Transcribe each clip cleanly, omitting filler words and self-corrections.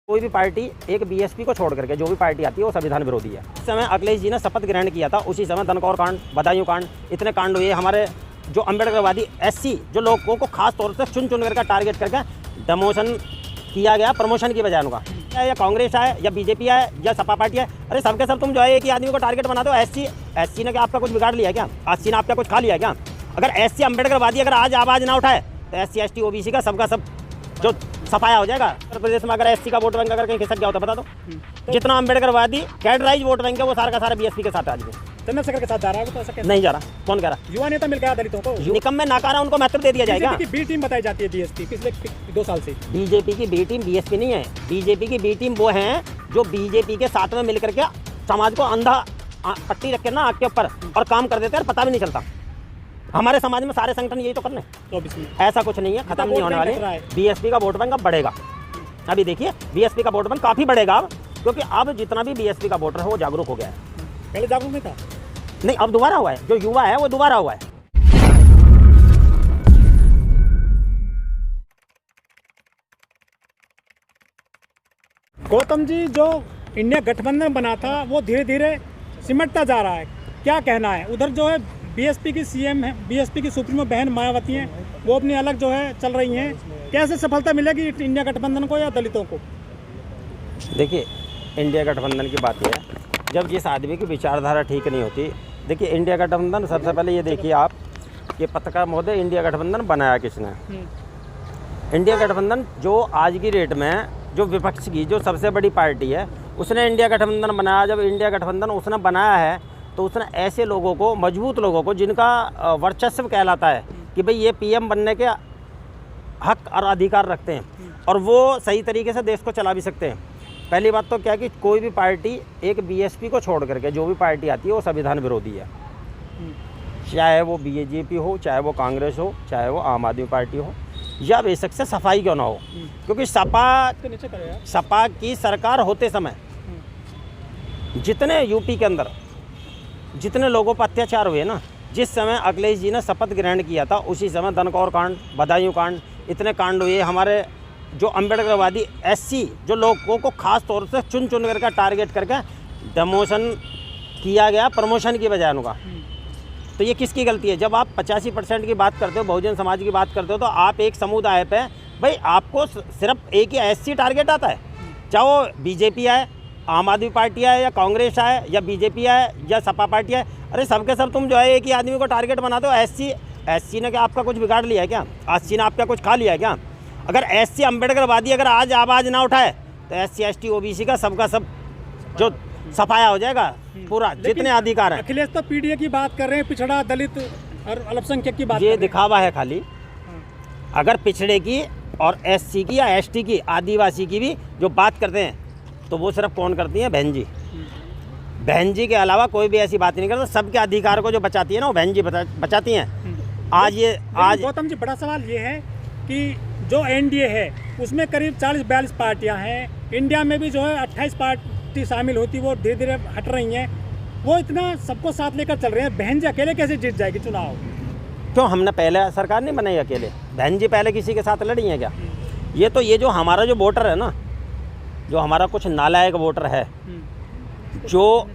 कोई भी पार्टी एक बीएसपी को छोड़ करके जो भी पार्टी आती है वो संविधान विरोधी है। इस समय अखिलेश जी ने शपथ ग्रहण किया था, उसी समय दनकौर कांड, बदायूं कांड, इतने कांड हुए। हमारे जो अम्बेडकरवादी एससी जो लोगों को खास तौर से चुन करके टारगेट करके डिमोशन किया गया, प्रमोशन की बजाय उनका, या कांग्रेस है या बीजेपी है या सपा पार्टी है, अरे सबके सब तुम जो है एक ही आदमी को टारगेट बना दो। एससी ने क्या आपका कुछ बिगाड़ लिया क्या? एससी ने आपका कुछ खा लिया क्या? अगर एससी अम्बेडकरवादी अगर आज आवाज़ ना उठाए तो एससी एसटी ओबीसी का सबका सब जो सफाया हो जाएगा। उत्तर प्रदेश में अगर एससी का वोट बैंक अगर कहीं खिसक गया होता बता दो। जितना अम्बेडकरवादी कैडराइज वोट बैंक है वो सारा का सारा बीएसपी के साथ आज में चंद्रशेखर के साथ जा रहा है, तो ऐसा कैसे नहीं जा रहा। कौन कह रहा? युवा नेता मिल गया दलितों को, निकम में नाकारा उनको महत्व दे दिया जाएगा। बीजेपी की बी टीम बताई जाती है बीएसपी पिछले 2 साल से। बीजेपी की बी टीम बीएसपी नहीं है। बीजेपी की बी टीम वो हैं जो बीजेपी के साथ में मिलकर के समाज को अंधा पट्टी रख के ना आँख के ऊपर और काम कर देते हैं, पता भी नहीं चलता। हमारे समाज में सारे संगठन यही तो करने। तो ऐसा कुछ नहीं है, खत्म नहीं होने वाले। बीएसपी का वोट बैंक अब बढ़ेगा। अभी देखिए बीएसपी का वोट बैंक काफी बढ़ेगा अब, क्योंकि अब जितना भी बीएसपी का वोटर है वो जागरूक हो गया है। पहले जागरूक नहीं था, नहीं अब दोबारा हुआ है। जो युवा है वो दोबारा हुआ है। गौतम जी, जो इंडिया गठबंधन बना था वो धीरे धीरे सिमटता जा रहा है, क्या कहना है? उधर जो है बीएसपी की सीएम है, बीएसपी की सुप्रीमो बहन मायावती हैं, वो अपनी अलग जो है चल रही हैं। कैसे सफलता मिलेगी इंडिया गठबंधन को या दलितों को? देखिए इंडिया गठबंधन की बात यह है, जब जिस आदमी की विचारधारा ठीक नहीं होती। देखिए इंडिया गठबंधन, सबसे पहले ये देखिए आप कि पत्रकार महोदय, इंडिया गठबंधन बनाया किसने? इंडिया गठबंधन जो आज की डेट में जो विपक्ष की जो सबसे बड़ी पार्टी है उसने इंडिया गठबंधन बनाया। जब इंडिया गठबंधन उसने बनाया है तो उसने ऐसे लोगों को, मजबूत लोगों को, जिनका वर्चस्व कहलाता है कि भाई ये पीएम बनने के हक और अधिकार रखते हैं और वो सही तरीके से देश को चला भी सकते हैं। पहली बात तो क्या कि कोई भी पार्टी एक बीएसपी को छोड़ करके जो भी पार्टी आती है वो संविधान विरोधी है। चाहे वो बीजेपी हो, चाहे वो कांग्रेस हो, चाहे वो आम आदमी पार्टी हो, या बेशक से सफाई क्यों ना हो। क्योंकि सपा की सरकार होते समय जितने यूपी के अंदर जितने लोगों पर अत्याचार हुए ना, जिस समय अखिलेश जी ने शपथ ग्रहण किया था उसी समय दनकौर कांड, बदायूं कांड, इतने कांड हुए। हमारे जो अम्बेडकरवादी एससी जो लोगों को खास तौर से चुन करके टारगेट करके डिमोशन किया गया, प्रमोशन की बजाय उनका। तो ये किसकी गलती है? जब आप 85% की बात करते हो, बहुजन समाज की बात करते हो, तो आप एक समुदाय पे भाई आपको सिर्फ एक ही एससी टारगेट आता है। चाहे वो बीजेपी है, आम आदमी पार्टी है, या कांग्रेस है, या बीजेपी है, या सपा पार्टी है, अरे सबके सब तुम जो है एक ही आदमी को टारगेट बना दो। एससी ने क्या आपका कुछ बिगाड़ लिया है क्या? एससी ने आपका कुछ खा लिया है क्या? अगर एससी अम्बेडकरवादी अगर आज आवाज़ ना उठाए तो एससी एसटी ओबीसी का सबका सब जो सफाया हो जाएगा पूरा, जितने अधिकार हैं। अखिलेश तो पीडीए की बात कर रहे हैं, पिछड़ा, दलित और अल्पसंख्यक की बात। ये दिखावा है खाली। अगर पिछड़े की और एससी की या एसटी की, आदिवासी की भी जो बात करते हैं तो वो सिर्फ कौन करती हैं? बहन जी। बहन जी के अलावा कोई भी ऐसी बात नहीं करता। सबके अधिकार को जो बचाती है ना वो बहन जी बचाती हैं। आज गौतम जी, बड़ा सवाल ये है कि जो एनडीए है उसमें करीब 40-42 पार्टियां हैं। इंडिया में भी जो है 28 पार्टी शामिल होती, वो धीरे धीरे हट रही हैं। वो इतना सबको साथ लेकर चल रहे हैं, बहन जी अकेले कैसे जीत जाएगी चुनाव? क्यों, हमने पहले सरकार नहीं बनाई अकेले? बहन जी पहले किसी के साथ लड़ी हैं क्या? ये जो हमारा जो वोटर है ना, जो हमारा कुछ नालायक वोटर है, जो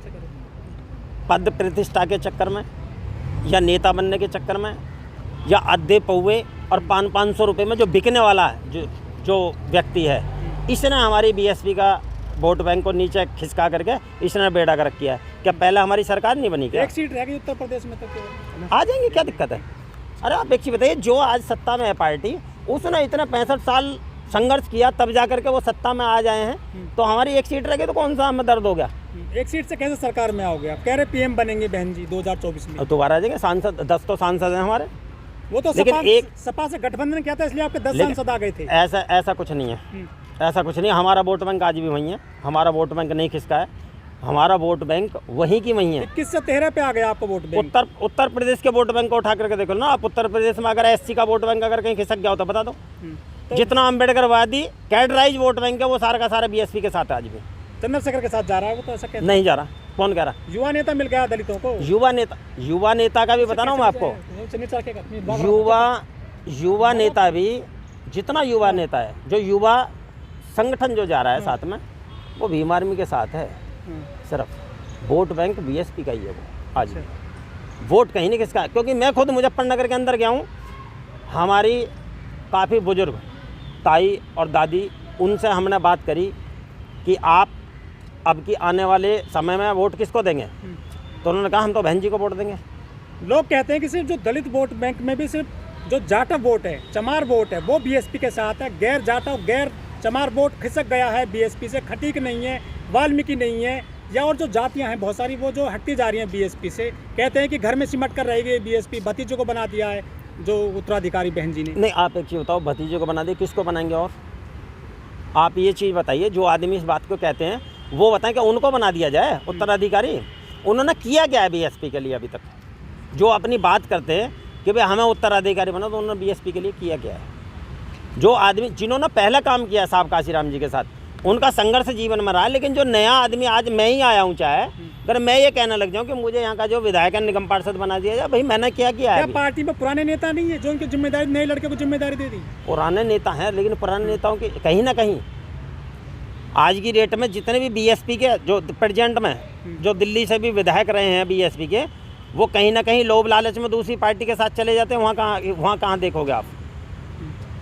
पद प्रतिष्ठा के चक्कर में या नेता बनने के चक्कर में या अद्धे पौवे और 500 रुपये में जो बिकने वाला है जो व्यक्ति है, इसने हमारी बीएसपी का वोट बैंक को नीचे खिसका करके इसने बेड़ा कर किया है। क्या पहले हमारी सरकार नहीं बनी क्या? एक सीट रह गई उत्तर प्रदेश में, तो आ जाएंगे, क्या दिक्कत है? अरे आप एक चीज़ बताइए, जो आज सत्ता में है पार्टी, उसने इतने 65 साल संघर्ष किया तब जा करके वो सत्ता में आ जाए हैं, तो हमारी एक सीट रह गई तो कौन सा हमें दर्द हो गया? एक सीट से कैसे सरकार में आओगे? आप कह रहे पीएम बनेंगे बहन जी 2024 में। दोबारा आ जाएंगे। सांसद 10 तो सांसद हैं हमारे। वो तो लेकिन सपा से गठबंधन किया था इसलिए आपके 10 सांसद आ गए थे। ऐसा कुछ नहीं है, ऐसा कुछ नहीं। हमारा वोट बैंक आज भी वही है। हमारा वोट बैंक नहीं खिसका है। हमारा वोट बैंक वहीं की वहीं है। 21 से 13 पे आ गया आपका वोट बैंक। उत्तर प्रदेश के वोट बैंक को उठा करके देखो ना आप। उत्तर प्रदेश में अगर एससी का वोट बैंक अगर कहीं खिसक गया हो तो बता दो। जितना अम्बेडकरवादी कैडराइज वोट बैंक है वो सारा का सारा बीएसपी के साथ आज भी चंद्रशेखर के साथ जा रहा है। वो तो ऐसा कहते नहीं जा रहा। कौन कह रहा? युवा नेता मिल गया दलितों को। युवा नेता का भी बता रहा हूँ मैं आपको। युवा नेता भी, जितना युवा नेता है, जो युवा संगठन जो जा रहा है साथ में वो भीम आर्मी के साथ है। सिर्फ वोट बैंक बीएसपी का ही है वो आज। वोट कहीं नहीं किसका, क्योंकि मैं खुद मुजफ्फरनगर के अंदर गया हूँ, हमारी काफ़ी बुजुर्ग ताई और दादी, उनसे हमने बात करी कि आप अब की आने वाले समय में वोट किसको देंगे, तो उन्होंने कहा हम तो बहन जी को वोट देंगे। लोग कहते हैं कि सिर्फ जो दलित वोट बैंक में भी सिर्फ जो जाटव वोट है, चमार वोट है, वो बीएसपी के साथ है। गैर जाटव गैर चमार वोट खिसक गया है बीएसपी से, खटीक नहीं है, वाल्मीकि नहीं है, या और जो जातियां हैं बहुत सारी वो जो हटती जा रही हैं बीएसपी से। कहते हैं कि घर में सिमट कर रहेगी बीएसपी, भतीजों को बना दिया है जो उत्तराधिकारी बहन जी ने। नहीं, आप एक चीज़ बताओ, भतीजे को बना दिए, किसको बनाएंगे? और आप ये चीज़ बताइए, जो आदमी इस बात को कहते हैं वो बताएं कि उनको बना दिया जाए उत्तराधिकारी। उन्होंने किया क्या है बीएसपी के लिए अभी तक? जो अपनी बात करते हैं कि भाई हमें उत्तराधिकारी बना, तो उन्होंने बीएसपी के लिए किया क्या है? जो आदमी जिन्होंने पहले काम किया है साहब काशीराम जी के साथ, उनका संघर्ष जीवन में रहा है। लेकिन जो नया आदमी, आज मैं ही आया हूँ, चाहे अगर मैं ये कहने लग जाऊँ कि मुझे यहाँ का जो विधायक निगम पार्षद बना दिया जाए, भाई मैंने क्या किया है? पार्टी में पुराने नेता नहीं है जो उनकी जिम्मेदारी, नए लड़के को जिम्मेदारी दे दी? पुराने नेता हैं, लेकिन पुराने नेताओं की कहीं ना कहीं आज की डेट में जितने भी बीएसपी के जो प्रेजेंट में जो दिल्ली से भी विधायक रहे हैं बीएसपी के, वो कहीं ना कहीं लोभ लालच में दूसरी पार्टी के साथ चले जाते हैं। वहाँ कहाँ देखोगे आप?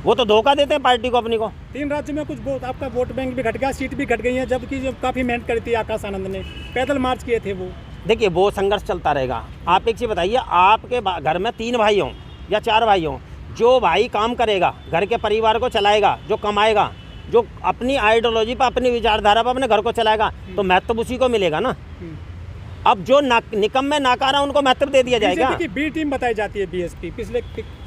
वो तो धोखा देते हैं पार्टी को, अपनी को। 3 राज्यों में कुछ आपका वोट बैंक भी घट गया, सीट भी घट गई है, जबकि जो काफ़ी मेहनत करी थी आकाश आनंद ने, पैदल मार्च किए थे वो। देखिए, वो संघर्ष चलता रहेगा। आप एक चीज़ बताइए, आपके घर में 3 भाई हों या 4 भाई हों, जो भाई काम करेगा, घर के परिवार को चलाएगा, जो कमाएगा, जो अपनी आइडियोलॉजी पर, अपनी विचारधारा पर अपने घर को चलाएगा, तो महत्व तो उसी को मिलेगा ना। अब जो निकम्मे नाकारा, उनको महत्व दे दिया जाएगा। बीजेपी की बी टीम बताई जाती है बीएसपी पिछले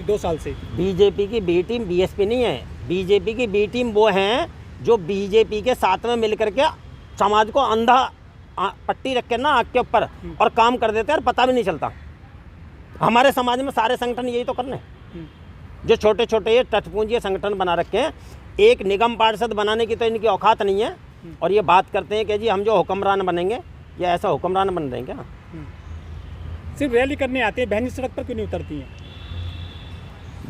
2 साल से। बीजेपी की बी टीम बीएसपी नहीं है। बीजेपी की बी टीम वो हैं जो बीजेपी के साथ में मिलकर के समाज को अंधा पट्टी रख के ना आँख के ऊपर और काम कर देते हैं और पता भी नहीं चलता। हमारे समाज में सारे संगठन यही तो करने, जो छोटे छोटे ये टटपूंजी संगठन बना रखे हैं। एक निगम पार्षद बनाने की तो इनकी औकात नहीं है, और ये बात करते हैं कि जी हम जो हुक्मरान बनेंगे, या ऐसा हुक्मरान बन रहे हैं क्या? सिर्फ रैली करने आते हैं, बहन जी सड़क पर क्यों नहीं उतरती हैं?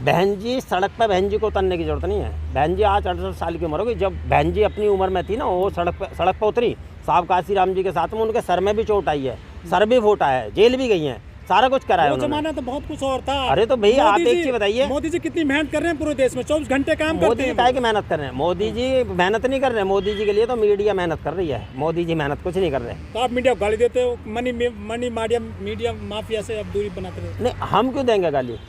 बहन जी सड़क पर, बहन जी को उतरने की जरूरत नहीं है। बहन जी आज 68 साल की उम्र होगी। जब बहन जी अपनी उम्र में थी ना, वो सड़क पर उतरी साहब काशीराम जी के साथ में। उनके सर में भी चोट आई है, सर भी फूटा है, जेल भी गई हैं, सारा कुछ कराया उन्होंने। जमाना तो बहुत कुछ और था। अरे तो भैया आप एक चीज बताइए, मोदी जी कितनी मेहनत कर रहे हैं पूरे देश में, 24 घंटे काम करते हैं। मोदी जी काहे की मेहनत कर रहे हैं? मोदी जी मेहनत नहीं कर रहे हैं, मोदी जी के लिए तो मीडिया मेहनत कर रही है। मोदी जी मेहनत कुछ नहीं कर रहे। तो आप मीडिया को गाली देते हो, मनी मीडिया माफिया से अब दूरी बनाते रहे। नहीं, हम क्यों देंगे गाली?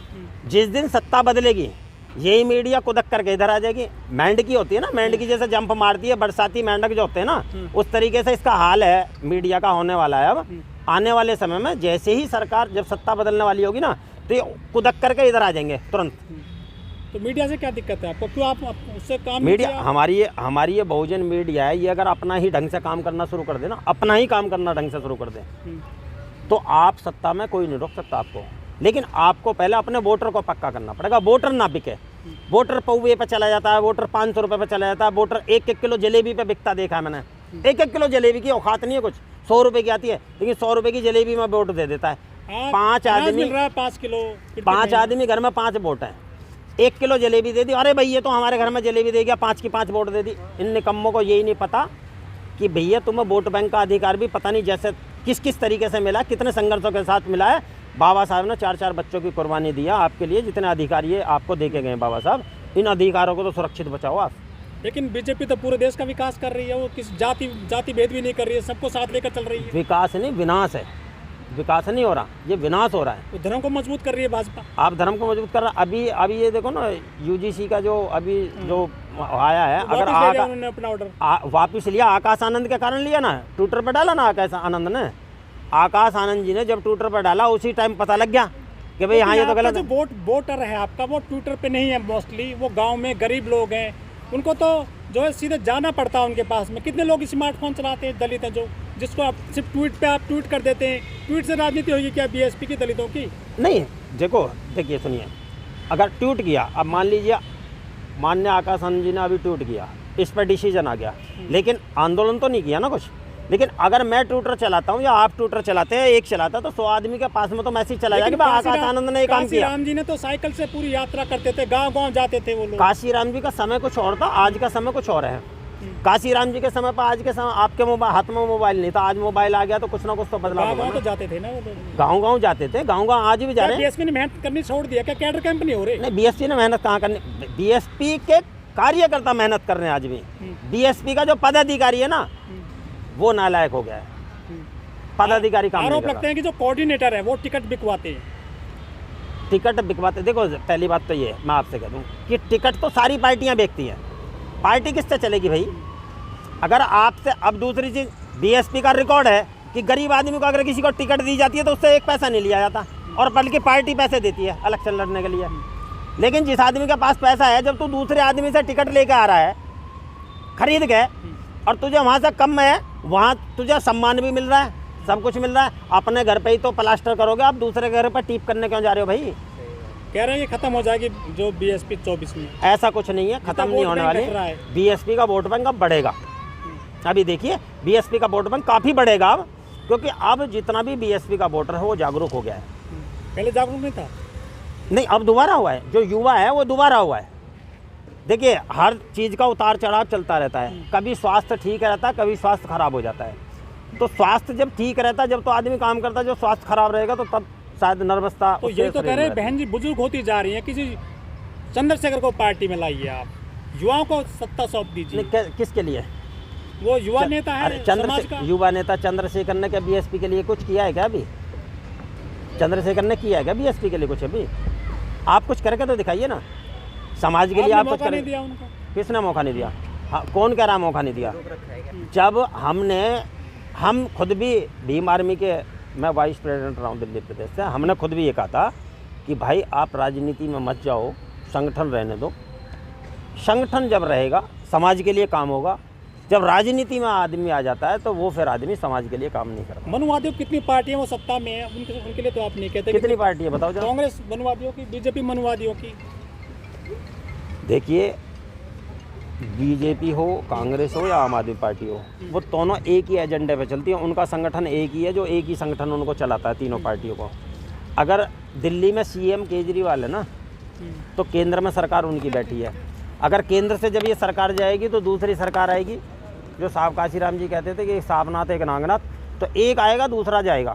जिस दिन सत्ता बदलेगी, यही मीडिया कुदक करके इधर आ जाएगी। मेंढकी होती है ना, मेंढकी जैसे जंप मारती है, बरसाती मेंढक जो होते हैं ना, उस तरीके से इसका हाल है मीडिया का होने वाला है। अब आने वाले समय में जैसे ही सरकार, जब सत्ता बदलने वाली होगी ना, तो ये कुदक करके इधर आ जाएंगे तुरंत। तो मीडिया से क्या दिक्कत है आपको? क्यों आप उससे काम? मीडिया हमारी ये बहुजन मीडिया है, ये अगर अपना ही ढंग से काम करना शुरू कर दे ना, अपना ही काम करना ढंग से शुरू कर दे, तो आप सत्ता में कोई नहीं रोक सकता आपको। लेकिन आपको पहले अपने वोटर को पक्का करना पड़ेगा। वोटर ना बिके। वोटर पौवे पे चला जाता है, वोटर 500 रुपये पे चला जाता है, वोटर 1-1 किलो जलेबी पे बिकता देखा है मैंने। 1-1 किलो जलेबी की औकात नहीं है कुछ, 100 रुपये की आती है, लेकिन 100 रुपये की जलेबी में वोट दे देता है। 5 आदमी, 5 किलो, 5 आदमी घर में 5 वोट हैं, 1 किलो जलेबी दे दी, अरे भैया तो हमारे घर में जलेबी दे गया, 5 की 5 वोट दे दी। इन निकम्मों को यही नहीं पता कि भैया तुम्हें वोट बैंक का अधिकार भी पता नहीं जैसे किस किस तरीके से मिला, कितने संघर्षों के साथ मिला है। बाबा साहब ने 4-4 बच्चों की कुर्बानी दिया आपके लिए, जितने अधिकार ये आपको दे के गए बाबा साहब। इन अधिकारों को तो सुरक्षित बचाओ आप। लेकिन बीजेपी तो पूरे देश का विकास कर रही है, वो किस जाति भेद भी नहीं कर रही है, सबको साथ लेकर चल रही है। विकास नहीं, विनाश है। विकास नहीं हो रहा, ये विनाश हो रहा है। तो धर्म को मजबूत कर रही है भाजपा। आप धर्म को मजबूत कर रहा। अभी ये देखो ना, यूजीसी का जो अभी जो आया है, अगर उन्होंने अपना ऑर्डर वापिस लिया, आकाश आनंद के कारण लिया ना, ट्विटर पर डाला ना आकाश आनंद ने। आकाश आनंद जी ने जब ट्विटर पर डाला, उसी टाइम पता लग गया कि भाई हाँ ये तो गलत है। जो वोटर है आपका, वो ट्विटर पे नहीं है मोस्टली, वो गांव में गरीब लोग हैं, उनको तो जो है सीधे जाना पड़ता है उनके पास में। कितने लोग स्मार्टफोन चलाते हैं दलित हैं, जो जिसको आप सिर्फ ट्वीट पे आप ट्वीट कर देते हैं। ट्वीट से राजनीति होगी क्या बीएसपी की दलितों की? नहीं, देखिए सुनिए, अगर ट्वीट किया, अब मान लीजिए माननीय आकाश आनंद जी ने अभी ट्वीट किया, इस पर डिसीजन आ गया, लेकिन आंदोलन तो नहीं किया ना कुछ। लेकिन अगर मैं ट्विटर चलाता हूँ या आप ट्विटर चलाते हैं, एक चलाता, तो 100 आदमी के पास में तो मैसेज चला जाएगा कि आकाश आनंद ने ये काम किया। काशीराम जी ने तो साइकिल से पूरी यात्रा करते थे, गांव-गांव जाते थे वो लोग। काशीराम जी का समय कुछ और था, आज का समय कुछ और है। काशीराम जी के समय पर आज के समय आपके मोबाइल हाथ में मोबाइल नहीं था, आज मोबाइल आ गया तो कुछ ना कुछ तो बदलाव गाँव होगा तो ना। जाते थे ना वो लोग। गाँव जाते थे, गाँव आज भी जा रहे हैं। बीएसपी ने मेहनत करनी छोड़ दिया क्या? कैडर कैंप नहीं हो रहे? नहीं, बीएसपी ने मेहनत कहाँ करनी, बीएसपी के कार्यकर्ता मेहनत कर रहे हैं आज भी। बीएसपी का जो पदाधिकारी है ना वो नालायक हो गया है, पदाधिकारी काम नहीं आरोप कर लगते रहा। हैं कि जो कोऑर्डिनेटर है वो टिकट बिकवाते हैं। टिकट बिकवाते, देखो पहली बात तो ये मैं आपसे कह दूं कि टिकट तो सारी पार्टियां बेचती हैं, पार्टी किससे चलेगी भाई? अगर आपसे, अब दूसरी चीज़ बीएसपी का रिकॉर्ड है कि गरीब आदमी को अगर किसी को टिकट दी जाती है तो उससे एक पैसा नहीं लिया जाता, और बल्कि पार्टी पैसे देती है इलेक्शन लड़ने के लिए। लेकिन जिस आदमी के पास पैसा है, जब तू दूसरे आदमी से टिकट लेके आ रहा है खरीद के, और तुझे वहाँ से कम में है, वहाँ तुझे सम्मान भी मिल रहा है, सब कुछ मिल रहा है, अपने घर पे ही तो प्लास्टर करोगे, आप दूसरे घर पे टीप करने क्यों जा रहे हो भाई? कह रहे हैं कि खत्म हो जाएगी जो बीएसपी 24 में। ऐसा कुछ नहीं है, खत्म नहीं होने वाली। बीएसपी का वोट बैंक अब बढ़ेगा, अभी देखिए बीएसपी का वोट बैंक काफ़ी बढ़ेगा अब, क्योंकि अब जितना भी बीएसपी का वोटर है वो जागरूक हो गया है। पहले जागरूक नहीं था? नहीं, अब दोबारा हुआ है, जो युवा है वो दोबारा हुआ है। देखिए हर चीज़ का उतार चढ़ाव चलता रहता है, कभी स्वास्थ्य ठीक रहता है, कभी स्वास्थ्य खराब हो जाता है। तो स्वास्थ्य जब ठीक रहता है, जब तो आदमी काम करता है, जो स्वास्थ्य खराब रहेगा तो तब शायद नर्वसता। तो यही तो कह रहे हैं, बहन जी बुजुर्ग होती जा रही है, किसी चंद्रशेखर को पार्टी में लाइए, आप युवाओं को सत्ता सौंप दीजिए। किसके लिए? वो युवा नेता है समाज का। युवा नेता चंद्रशेखर ने क्या बीएसपी के लिए कुछ किया है क्या? अभी चंद्रशेखर ने किया है क्या बीएसपी के लिए कुछ? अभी आप कुछ करके तो दिखाइए ना समाज के लिए। आप कुछ नहीं दिया उनको। किसने मौका नहीं दिया? हाँ, कौन कह रहा मौका नहीं दिया? जब हम खुद भी भीम आर्मी के, मैं वाइस प्रेसिडेंट रहा हूँ दिल्ली प्रदेश से, हमने खुद भी ये कहा था कि भाई आप राजनीति में मत जाओ, संगठन रहने दो। संगठन जब रहेगा समाज के लिए काम होगा, जब राजनीति में आदमी आ जाता है तो वो फिर आदमी समाज के लिए काम नहीं करता। मनुवादियों की कितनी पार्टियां वो सत्ता में है, उनके लिए तो आप नहीं कहते? कितनी पार्टी है बताओ जरा? कांग्रेस मनुवादियों की, बीजेपी मनुवादियों की। देखिए बीजेपी हो, कांग्रेस हो या आम आदमी पार्टी हो, वो दोनों एक ही एजेंडे पे चलती है, उनका संगठन एक ही है, जो एक ही संगठन उनको चलाता है तीनों पार्टियों को। अगर दिल्ली में सीएम केजरीवाल है ना, तो केंद्र में सरकार उनकी बैठी है। अगर केंद्र से जब ये सरकार जाएगी तो दूसरी सरकार आएगी, जो साहब काशीराम जी कहते थे कि एक सापनाथ एक नागनाथ, तो एक आएगा दूसरा जाएगा।